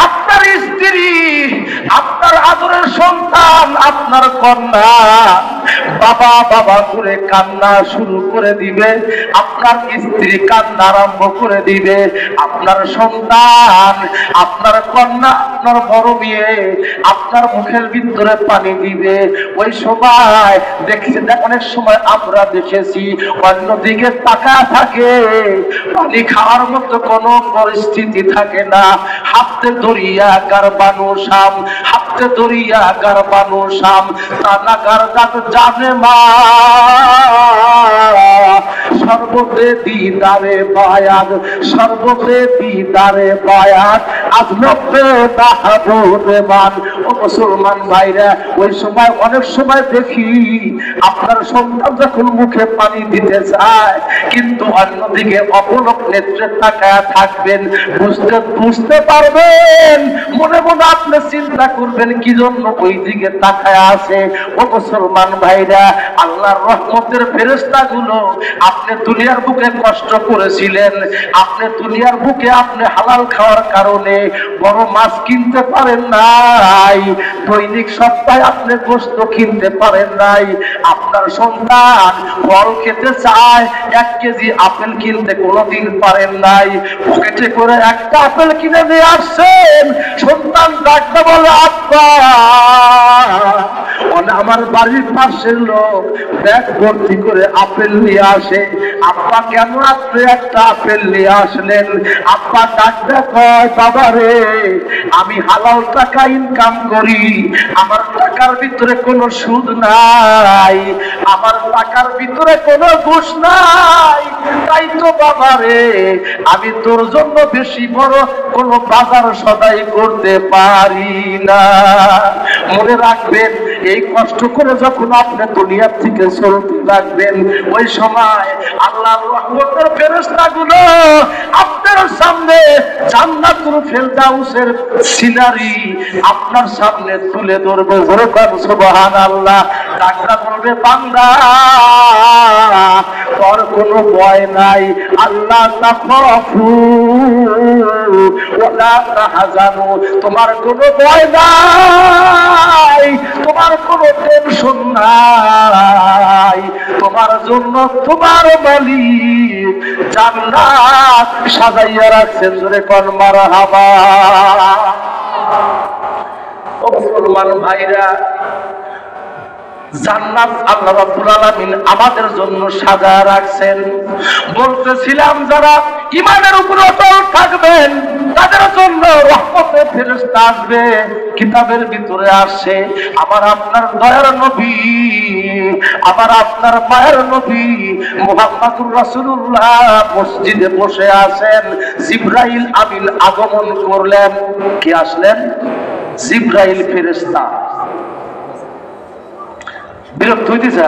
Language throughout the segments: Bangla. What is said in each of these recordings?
আপনার স্ত্রী, আপনার আদরের সন্তান, আপনার কন্যা বাবা বাবা করে কান্না শুরু করে দিবে, আপনার স্ত্রী কান্না আরম্ভ করে দিবে, আপনার সন্তান, আপনার কন্যা, আপনার বড় মেয়ে আপনার মুখের ভিতরে পানি দিবে। ওই সময় দেখছেন, অনেক সময় আমরা দেখেছি অন্যদিকে তাকায় থাকে, পানি খাওয়ার মতো কোনো পরিস্থিতি থাকে না। হাতে দরিয়া গারবানো শাম, হাতে দরিয়া গারবানো শাম, তানাগার দাঁত জানে মা, সর্বতে দিদারে বায়াত, সর্বতে দিদারে বায়াত, আজ নব্বে তাহাবুরে মান। ও মুসলমান ভাইরা, ওই সময় অনেক সময় দেখি আপনার সন্তান যখন মুখে পানি দিতে চায়, কিন্তু অন্যদিকে অপলক নেত্রে তাকায় থাকবেন, বুঝতে পারবেন, মনে মনে আপনি চিন্তা করবেন কি জন্য ওই দিকে তাকায় আছে। ও মুসলমান ভাইরা, আল্লাহর রহমতের ফেরেশতা গুলো, আপনি দুনিয়ার বুকে কষ্ট করেছিলেন, আপনি দুনিয়ার বুকে আপনি হালাল খাওয়ার কারণে বড় মাছ কিনতে পারেন নাই, দৈনিক সপ্তাহে আপনি গোশত কিনতে পারেন নাই, আপনার সন্তান ফল খেতে চায়, 1 কেজি আপেল কিনতে কোনোদিন পারেন নাই, পকেটে করে একটা আপেল কিনে নিয়ে আসছেন, সন্তান ডাকতে বলে আব্বা, আমার বাড়ির পাশের লোক ব্যাগ ভর্তি করে আপেল নিয়ে আসে, আব্বা কেন আপনি একটা আপেল নিয়ে আসলেন? আব্বা ডাকতে কয়, বাবা রে, আমি হালাল টাকা ইনকাম করি, আমার টাকার ভিতরে কোনো সুদ নাই, আমার টাকার ভিতরে কোনো ঘুষ নাই, তাই তো বাবা রে, আমি তোর জন্য বেশি বড় কোনো বাজার সদাই করতে পারি না। মনে রাখবেন, এই কষ্ট করে যখন আপনি দুনিয়া থেকে চলতে লাগবেন, ওই সময় আল্লাহর রহমতের ফেরেশতাগুলো আপনার সামনে জান্নাতুল ফেরদাউসের সিনারি আপনার সামনে তুলে ধরবে। সুবহানাল্লাহ। ডাক্তার বলবে, বান্দা তোর কোনো ভয় নাই, আল্লাহ তাখাফু ওয়ালা তাহজানু, তোমার কোনো ভয় নাই, তোমার কোনো টেনশন নাই, তোমার জন্য তোমার মালিক জান্নাত সাজাইয়া রাখছেন। জোরে কোন মারহাবা। ও মুসলমান ভাইরা, জান্নাত আল্লাহ রাব্বুল আলামিন আমাদের জন্য সাজায় রাখছেন। বলতেছিলাম, যারা ঈমানের উপর অটল থাকবেন তাদের জন্য রহমতের ফেরেশতা আসবে। কিতাবের ভিতরে আসে, আমার আপনার দয়ার নবী, আমার আপনার মায়ের নবী মুহাম্মদুর রাসূলুল্লাহ মসজিদে বসে আছেন, জিবরাইল আমিন আগমন করলেন। কি আসলেন? জিবরাইল ফেরেশতা। বিরক্ত হইতেছে?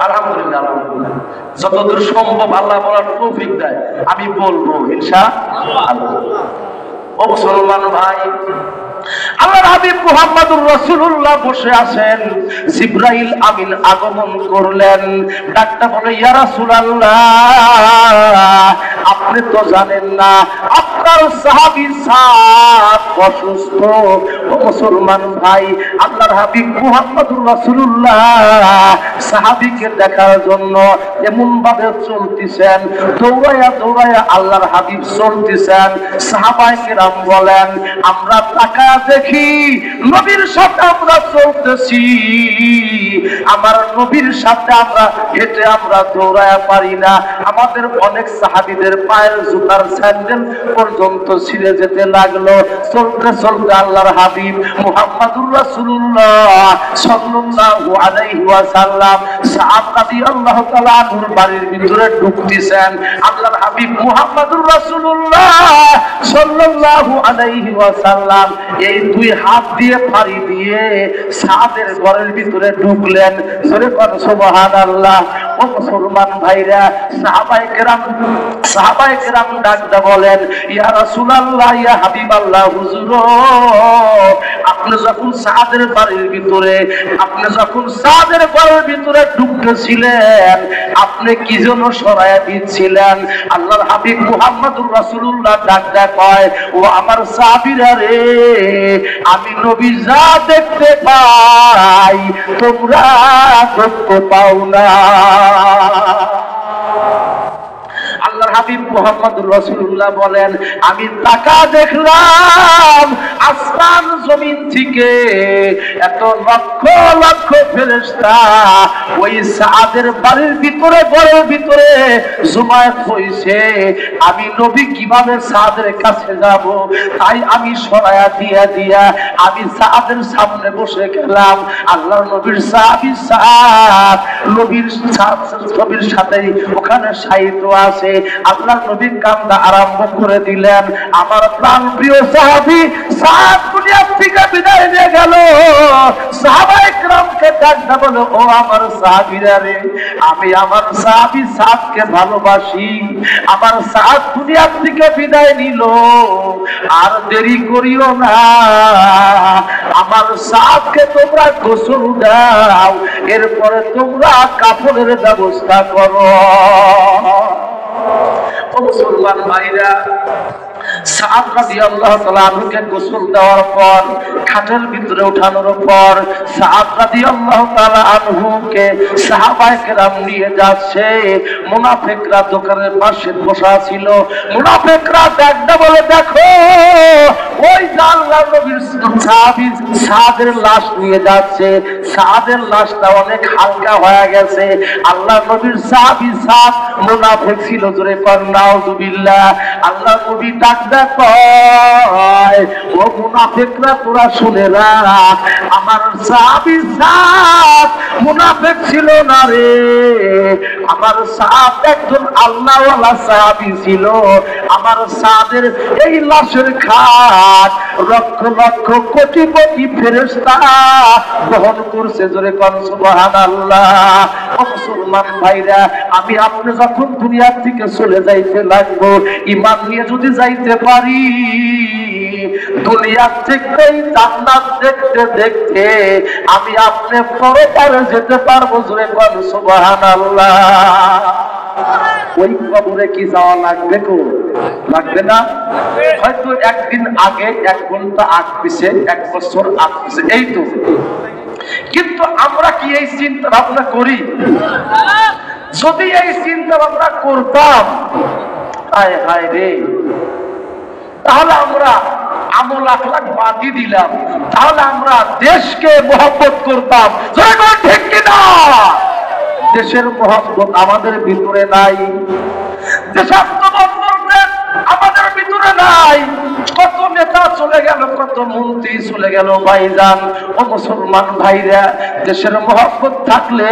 আলহামদুলিল্লাহ, যতদূর সম্ভব আল্লাহ বলার তৌফিক দেয় আমি বলবো ইনশাআল্লাহ। ও মুসলমান ভাই, আল্লাহর হাবিব মুহাম্মদুর রাসূলুল্লাহ বসে আছেন, জিবরাইল আমিন আগমন করলেন। ডাকটা বলে, ইয়া রাসূলুল্লাহ, আপনি তো জানেন না আপনার সাহাবী সাদ অসুস্থ। ও মুসলমান ভাই, আল্লাহর হাবিব মুহাম্মদুর রাসূলুল্লাহ সাহাবীকে দেখার জন্য এমন ভাবে চলতেছেন, দৌড়াইয়া দৌড়াইয়া আল্লাহর হাবিব চলতেছেন। সাহাবায়ে কেরাম বলেন, আমরা তাকায় দেখি নবীর সাথে আমরা চলতেছি, আমার নবীর সাথে আমরা হেঁটে আমরা দৌড়ায়া পারি না, আমাদের অনেক সাহাবীদের পায়ের জুতার স্যান্ডেল পর্যন্ত ছিঁড়ে যেতে লাগলো। চলতে চলতে আল্লাহর হাবিব মুহাম্মদুর রাসূলুল্লাহ সাল্লাল্লাহু আলাইহি ওয়াসাল্লাম সাহাব রাদিয়াল্লাহু তাআলা আনহুর বাড়ির ভিতরে ঢুকতেছেন। আল্লাহর হাবিব মুহাম্মদুর রাসূলুল্লাহ সাল্লাল্লাহু আলাইহি ওয়াসাল্লাম এই 2 হাত দিয়ে পাড়ি দিয়ে সাদের ঘরের ভিতরে ঢুকলেন। জোরে কোন সুবহানাল্লাহ। ও মুসলমান ভাইরা, সাহাবায়ে কেরাম ডাকতে বলেন, ইয়া রাসূলুল্লাহ, ইয়া হাবিবাল্লাহ, হুজুর আপনি যখন সাদের বাড়ির ভিতরে ঢুকতেছিলেন, আপনি কি জন্য সরায়া দিচ্ছিলেন? আল্লাহর হাবিব মুহাম্মদুর রাসূলুল্লাহ ডাক দেয়, কয়, ও আমার সাহাবীরা রে, আমি নবী যা দেখতে পাই তোমরা দেখতে পাও না। আল্লাহর হাবিব মুহাম্মদুর রাসূলুল্লাহ বলেন, আমি তাকা দেখলাম আসমান জমিন থেকে এত লক্ষ লক্ষ ফেরেশতা ওই সাদের বাড়ির ভিতরে ঘরের ভিতরে জমায়েত হইছে। আমি নবী কিভাবে সাদের কাছে যাব? তাই আমি সরায়া দিয়া আমি সাদের সামনে বসে গেলাম। আল্লাহর নবীর সাহাবী সাদ নবীর সাথে ওখানে সাহিত্য আছে। আল্লাহর নবী কান্দা আরম্ভ করে দিলেন। আমার প্রাণ প্রিয় সাহাবী সাদ দুনিয়া থেকে বিদায় নিয়ে গেল। সাহাবায়ে কেরামকে ডাকতে বলে, ও আমার সাহাবীরা রে, আমি আমার সাহাবী সাদকে ভালোবাসি। আমার সাদ দুনিয়া থেকে বিদায় নিল, আর দেরি করিও না। আমার সাদকে তোমরা গোসল দাও, এরপরে তোমরা কাফনের ব্যবস্থা করো। মুসলমান ভাইরা, সাদ রাদিয়াল্লাহু তাআলা আনহুকে গোসল দেওয়ার পর খাটের ভিতরে ওঠানোর পর সাদ রাদিয়াল্লাহু তাআলা আনহুকে সাহাবায়ে কেরাম নিয়ে যাচ্ছে। মুনাফিকরা দোকানের পাশে বসা ছিল। মুনাফিকরা ডাকতে বলে, দেখো ওই আল্লাহর নবীর সাহাবী সাদের লাশ নিয়ে যাচ্ছে। সাদের লাশটা অনেক হালকা হয়ে গেছে। আল্লাহর নবীর সাহাবী সাদ মুনাফিক ছিল, জোরে পড় নাউযুবিল্লাহ। আল্লাহর নবী ডাকতে কয়, ও মুনাফিকরা তোরা শুনে রাখ, আমার সাহাবী সাদ মুনাফিক ছিল না রে। আমার সাদ একজন আল্লাহওয়ালা সাহাবী ছিল। আমার সাদের এই লাশের খাট লক্ষ লক্ষ কোটি কোটি ফেরেশতা বহন করছে, জোরে কোন সুবহানাল্লাহ। ও মুসলমান ভাইরা, আমি আপনি যখন দুনিয়া থেকে চলে যাইতে লাগবো, ঈমান নিয়ে যদি যাইতে পারি, দুনিয়া থেকে জান্নাত দেখতে দেখতে আমি আপনি পরপারে যেতে পারবো, জোরে কোন সুবহানাল্লাহ। ওই কবরে কি যাওয়া লাগবে? লাগবে না? হয়তো একদিন আগে, 1 ঘন্টা আগ পিছে, 1 বছর আগ পিছে, এই তো। কিন্তু আমরা কি এই চিন্তা ভাবনা করি? যদি এই চিন্তা ভাবনা করতাম, হায় হায় রে, তাহলে আমরা আমল আখলাক বাদই দিলাম, তাহলে আমরা দেশকে মহব্বত করতাম। ঠিক কিনা? দেশের মহব্বত আমাদের ভিতরে নাই, দেশাত্মবোধ আমাদের ভিতরে নাই। কত নেতা চলে গেল, কত মন্ত্রী চলে গেল ভাইজান। ও মুসলমান ভাইরা, দেশের মহব্বত থাকলে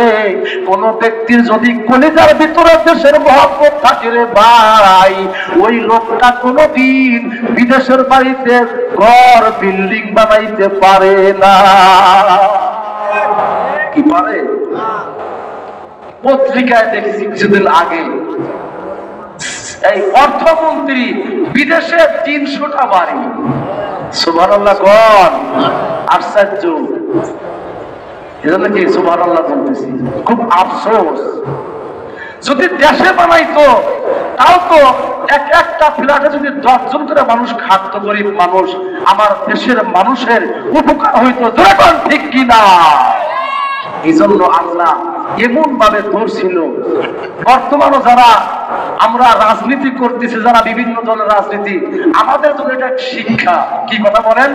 কোন ব্যক্তির যদি কলিজার ভিতরে দেশের মহব্বত থাকে রে ভাই, ওই লোকটা কোনদিন বিদেশের বাড়িতে ঘর বিল্ডিং বানাইতে পারে না। কি পারে? পত্রিকায় দেখছি কিছুদিন আগে, এই অর্থমন্ত্রী বিদেশে 300টা বাড়ি। সুবহানাল্লাহ কোন? আশ্চর্য। এজন্য কি সুবহানাল্লাহ বলতেছি, খুব আফসোস। যদি দেশে বানাইতো, তাও তো একটা ফ্ল্যাটে যদি 10 জন করে মানুষ খাটতো, গরিব মানুষ, আমার দেশের মানুষের উপকার হইতো। যখন ঠিক কিনা? এই জন্য আল্লাহ এমন ভাবে ধরছিল। বর্তমানে যারা আমরা রাজনীতি করতেছি, যারা বিভিন্ন দলের রাজনীতি, আমাদের জন্য এটা শিক্ষা। কি কথা বলেন?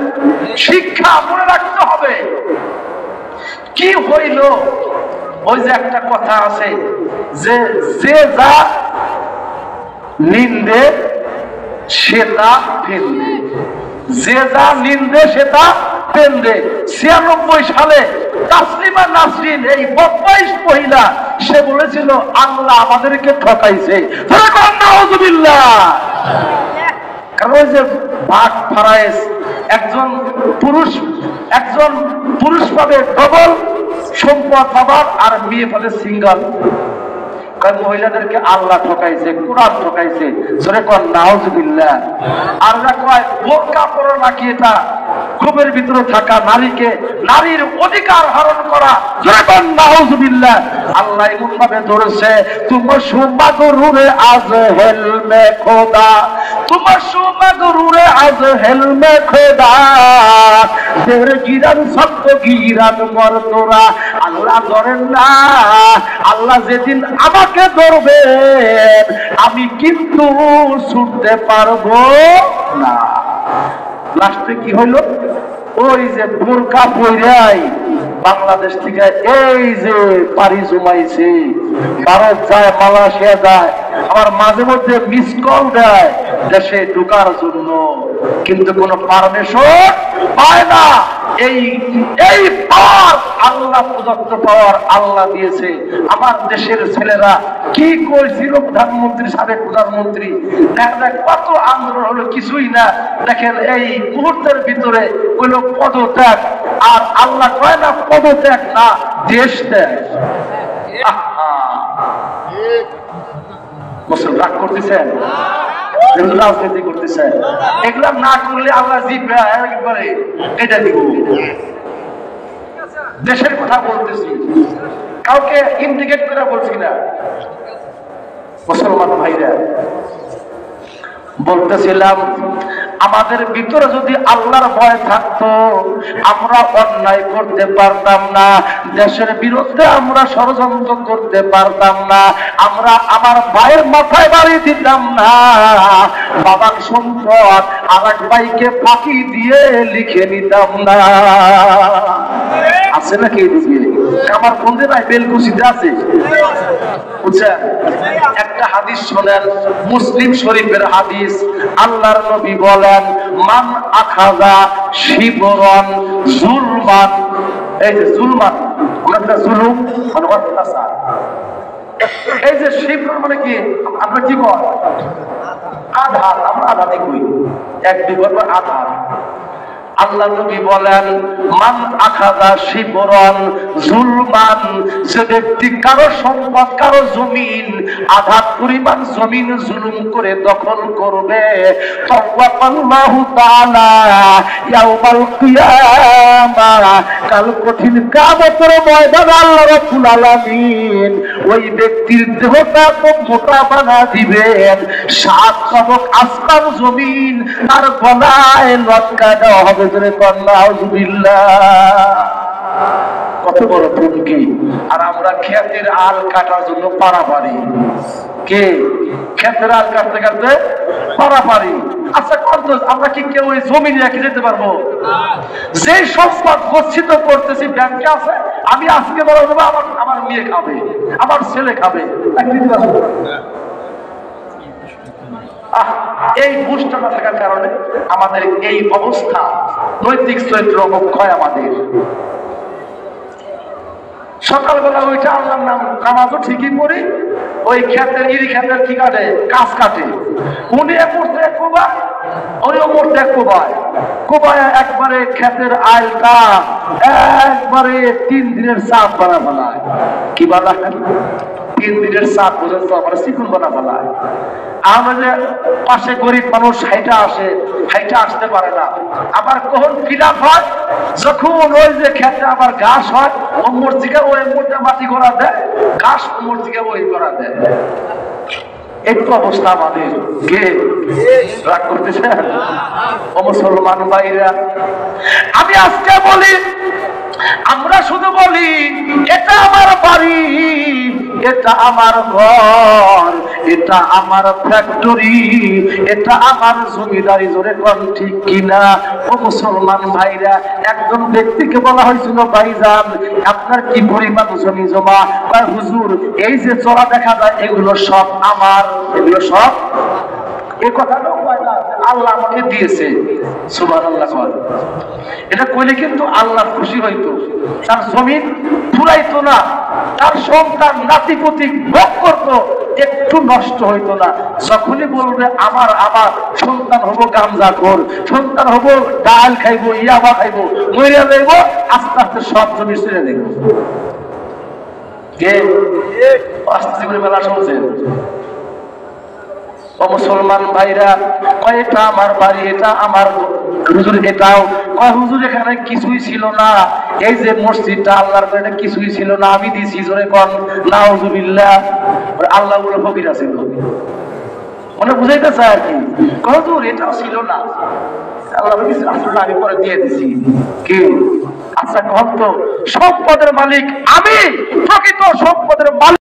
শিক্ষা মনে রাখতে হবে। কি হইল? ওই যে একটা কথা আছে যে যে যা নিন্দে সে তা ফেলবে, যে যা নিন্দে সে তা ফেলবে। 96 সালে তাসলিমা নাসরিন, এই বদমাইশ মহিলা, সে বলেছিল আল্লাহ আমাদেরকে ঠকাইছে। কারণ ওই যে ভাগ ফারায়েস, একজন পুরুষ পাবে ডবল সম্পদ পাবার, আর মেয়ে পাবে সিঙ্গল। মহিলাদেরকে আল্লাহ ঠকাইছে, কোরআন ঠকাইছে। জোরে কোন নাউজুবিল্লাহ। আর কয় বোরকা পরো নাকি এটা ক্ষোভের ভিতরে থাকা নারীকে, নারীর অধিকার হরণ করা, নাউজুবিল্লাহ, আল্লাহ এমন ভাবে ধরেছে, তোমার সুমাগরুরে আজ হেলমে খোদা, তোমার সুমাগরুরে আজ হেলমে খোদা, তেরে গিরান সত্য গিরান মর্দরা। আল্লাহ ধরেন না, আল্লাহ যেদিন আমাকে ধরবেন আমি কিন্তু ছুটতে পারবো না। লাস্টে কি হইলো? ওই যে বোরকা পইরাই বাংলাদেশ থেকে এই যে পাড়ি জমাইছে, ভারত যায়, মালয়েশিয়া যায়, আবার মাঝে মধ্যে মিস কল দেয় দেশে ঢোকার জন্য, কিন্তু কোনো পারমিশন পায় না। এই পাওয়ার আল্লাহ প্রদত্ত পাওয়ার আল্লাহ দিয়েছে। আমার দেশের ছেলেরা কি করেছিল, প্রধানমন্ত্রী, সাবেক প্রধানমন্ত্রী, দেখ কত আন্দোলন হলো, কিছুই না। দেখেন এই মুহূর্তের ভিতরে হইলো পদত্যাগ, আর আল্লাহ কয় না পদত্যাগ না, দেশ ত্যাগ। মুসলিম রাগ করতেছেন, রাজনীতি করতেছেন, এগুলা না করলে আল্লাহ জিতবে একবারে, এটা দিব। দেশের কথা বলতেছি, কাউকে ইন্ডিকেট করে বলছি না। মুসলমান ভাইরা, বলতেছিলাম আমাদের ভিতরে যদি আল্লাহর ভয় থাকতো আমরা অন্যায় করতে পারতাম না, দেশের বিরুদ্ধে আমরা ষড়যন্ত্র করতে পারতাম না, আমরা আমার ভাইয়ের মাথায় বাড়ি দিতাম না, বাবার সম্পদ আরেক ভাইকে ফাঁকি দিয়ে লিখে নিতাম না। আছে নাকি এদিকে? আমার বন্ধু ভাই বেলকুচিতে আছে, বুঝছেন? একটা হাদিস শোনেন, মুসলিম শরীফের হাদিস। আল্লাহর নবী বলেন, মান আখাযা শিবরান যুলমান, এই যে জুলমান, আমরা জুলুম মানে অত্যাচার, এই যে শিবরান মানে কি, আমরা কি কর আধার, আমরা আধাতে কই, এক বিঘত আধার। আল্লাহ নবী বলেন, মান আখাযা শিবরান যুলমান, যে ব্যক্তি কারো সম্পদ, কারো জমিন, আধা পরিমাণ জমিন জুলুম করে দখল করবে, তাওয়াক্কাল্লাহু তাআলা ইয়াউমাল কিয়ামা, কাল কঠিন কিয়ামতের ময়দানে আল্লাহ রাব্বুল আলামিন ওই ব্যক্তির দেহটা তো মোটা বানা দিবেন, 7 তবক আসমান জমিন তার গলায় লটকা দেওয়া হবে। কত বড় হুমকি! আর আমরা ক্ষেতের আল কাটার জন্য পারাপারি, কে ক্ষেতের আল কাটতে কাটতে পারাপারি। আচ্ছা কত, আমরা কি কেউ ওই জমি রেখে যেতে পারবো? যে সম্পদ গচ্ছিত করতেছি ব্যাংকে আছে, আমি আজকে বড় দেবো, আমার মেয়ে খাবে, আমার ছেলে খাবে, এই বুঝটা না থাকার কারণে আমাদের এই অবস্থা, নৈতিক চরিত্র অবক্ষয়। আমাদের সকালবেলা ওইটা আল্লাহর নাম, নামাজও ঠিকই পড়ি, ওই ক্ষেতের ইরি ক্ষেতের কি কাটে, কাজ কাটে, উনি পড়তে এক কোবায়, উনিও পড়তে এক কোবায়, কোবায় একবারে ক্ষেতের আইলটা একবারে 3 দিনের চাপ বানা ফেলায়। কি বানা? 3 দিনের চাপ পর্যন্ত আমার চিকুন বানা ফেলায়। আমাদের পাশে গরিব মানুষ হাইটা আসে, হাইটা আসতে পারে না। আবার কখন ফিলাপ হয়, যখন ওই যে ক্ষেত্রে আবার ঘাস হয়, ও মর্জিকে ওই মোটা মাটি করা দেয়, ঘাস মর্জিকে ওই করা দেয়। একটু অবস্থা আমাদের। কে রাগ করতেছে? ও মুসলমান ভাইরা, আমি আজকে বলি, আমরা শুধু বলি এটা আমার বাড়ি, এটা আমার ঘর, এটা আমার ফ্যাক্টরি, এটা আমার জমিদারি। জোরে কোন ঠিক কিনা? ও মুসলমান ভাইরা, একজন ব্যক্তিকে বলা হয়েছিল, ভাইজান আপনার কি পরিমাণ জমি জমা? হুজুর এই যে চড়া দেখা যায় এগুলো সব আমার, এগুলো সব, এই কথাটা আল্লাহ আমাকে দিয়েছে। সুবহানাল্লাহ। এটা কইলে কিন্তু আল্লাহ খুশি হইতো, তার জমিন ফুরাইতো না, তার সন্তান নাতিপুতি ভোগ করতো, একটু নষ্ট হইতো না। যখনই বলবে আমার, আমার সন্তান হবো গাঞ্জাখোর, সন্তান হবো ডাল খাইবো, ইয়াবা খাইবো, মরিয়া যাইবো, আস্তে আস্তে সব জমি ছেড়ে দেব। কে আস্তে করে মেলা শুনছেন? ও মুসলমান ভাইরা, কয় এটা আমার বাড়ি, এটা আমার হুজুর, এটাও কয় হুজুর এখানে কিছুই ছিল না, এই যে মসজিদটা আল্লাহর করে কিছুই ছিল না, আমি দিছি, জোরে কোন নাউজুবিল্লাহ। আল্লাহ বলে ফকির আছে, মানে বুঝাইতে চায় আর কি, হুজুর এটাও ছিল না, আল্লাহ বলেছে আসলে আমি পরে দিয়ে দিছি। কি আচ্ছা কত সম্পদের মালিক আমি, প্রকৃত সম্পদের মালিক